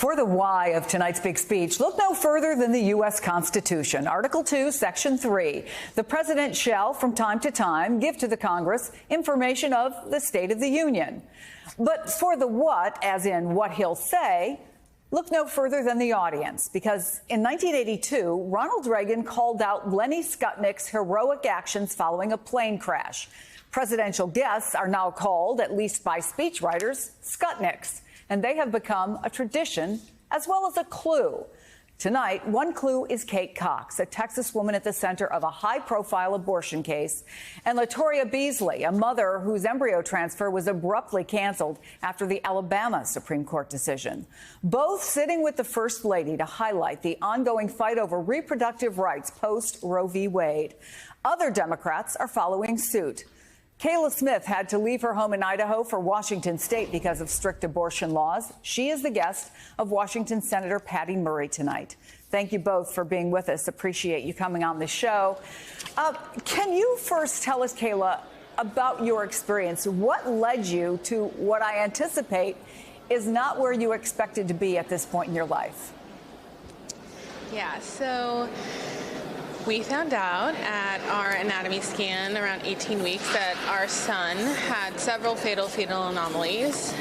For the why of tonight's big speech, look no further than the U.S. Constitution. Article 2, Section 3. The president shall, from time to time, give to the Congress information of the State of the Union. But for the what, as in what he'll say, look no further than the audience, because in 1982, Ronald Reagan called out Lenny Skutnik's heroic actions following a plane crash. Presidential guests are now called, at least by speechwriters, Skutniks, and they have become a tradition as well as a clue. Tonight, one clue is Kate Cox, a Texas woman at the center of a high-profile abortion case, and Latoria Beasley, a mother whose embryo transfer was abruptly canceled after the Alabama Supreme Court decision. Both sitting with the First Lady to highlight the ongoing fight over reproductive rights post-Roe v. Wade. Other Democrats are following suit. Kayla Smith had to leave her home in Idaho for Washington State because of strict abortion laws. She is the guest of Washington Senator Patty Murray tonight. Thank you both for being with us. Appreciate you coming on the show. Can you first tell us, Kayla, about your experience? What led you to what I anticipate is not where you expected to be at this point in your life? Yeah, so we found out at our anatomy scan around 18 weeks that our son had several fatal fetal anomalies,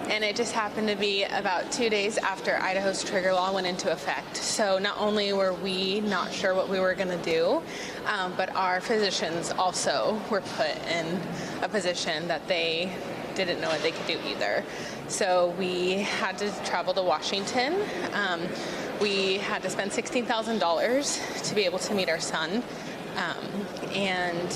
and it just happened to be about 2 days after Idaho's trigger law went into effect. So not only were we not sure what we were going to do, but our physicians also were put in a position that they didn't know what they could do either. So we had to travel to Washington. We had to spend $16,000 to be able to meet our son. And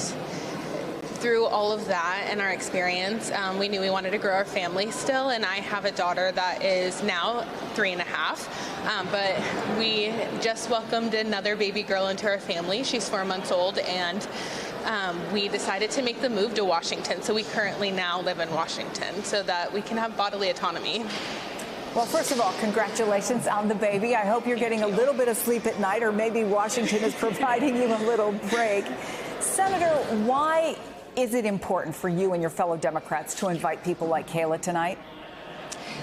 through all of that and our experience, we knew we wanted to grow our family still. And I have a daughter that is now 3.5. But we just welcomed another baby girl into our family. She's 4 months old. And we decided to make the move to Washington. So we currently now live in Washington so that we can have bodily autonomy. Well, first of all, congratulations on the baby. I hope you're getting a little bit of sleep at night, or maybe Washington is providing you a little break. Senator, why is it important for you and your fellow Democrats to invite people like Kayla tonight?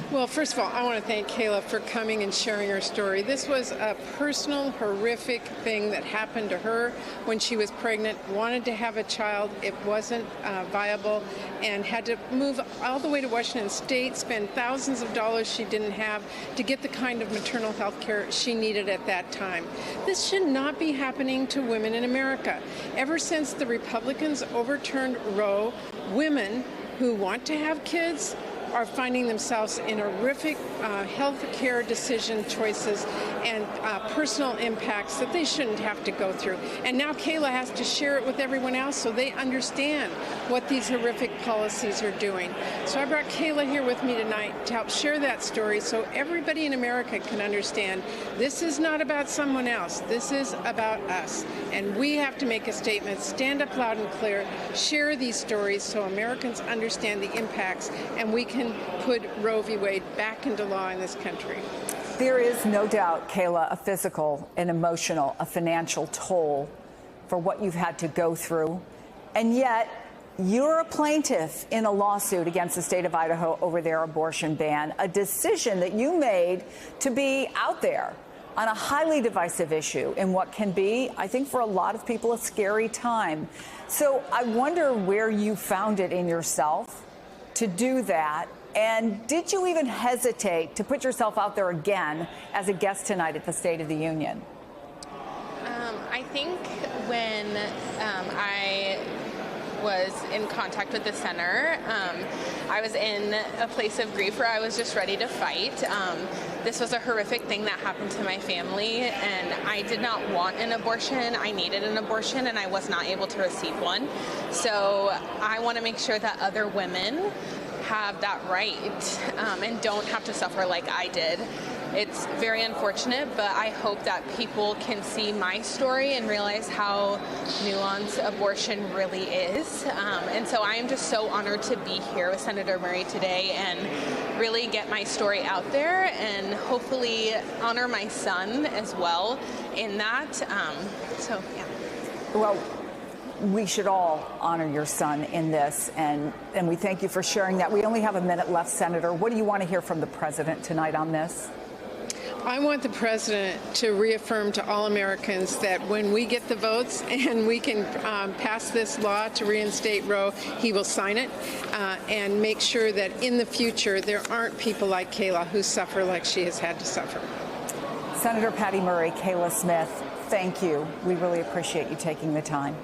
Well, first of all, I want to thank Kayla for coming and sharing her story. This was a personal, horrific thing that happened to her when she was pregnant, wanted to have a child. It wasn't viable, and had to move all the way to Washington State, spend thousands of dollars she didn't have to get the kind of maternal health care she needed at that time. This should not be happening to women in America. Ever since the Republicans overturned Roe, women who want to have kids are finding themselves in horrific health care decision choices and personal impacts that they shouldn't have to go through. And now Kayla has to share it with everyone else so they understand what these horrific policies are doing. So I brought Kayla here with me tonight to help share that story so everybody in America can understand this is not about someone else. This is about us. And we have to make a statement, stand up loud and clear, share these stories so Americans understand the impacts, and we can put Roe v. Wade back into law in this country. There is no doubt, Kayla, a physical, an emotional, a financial toll for what you've had to go through. And yet, you're a plaintiff in a lawsuit against the state of Idaho over their abortion ban, a decision that you made to be out there on a highly divisive issue in what can be, I think, for a lot of people, a scary time. So I wonder where you found it in yourself to do that. And did you even hesitate to put yourself out there again as a guest tonight at the State of the Union? I think when I was in contact with the center, I was in a place of grief where I was just ready to fight. This was a horrific thing that happened to my family, and I did not want an abortion. I needed an abortion, and I was not able to receive one. So I want to make sure that other women have that right and don't have to suffer like I did. It's very unfortunate, but I hope that people can see my story and realize how nuanced abortion really is. And so I am just so honored to be here with Senator Murray today and really get my story out there and hopefully honor my son as well in that. So, yeah. Well, we should all honor your son in this, and we thank you for sharing that. We only have a minute left, Senator. What do you want to hear from the president tonight on this? I want the president to reaffirm to all Americans that when we get the votes and we can pass this law to reinstate Roe, he will sign it and make sure that in the future there aren't people like Kayla who suffer like she has had to suffer. Senator Patty Murray, Kayla Smith, thank you. We really appreciate you taking the time.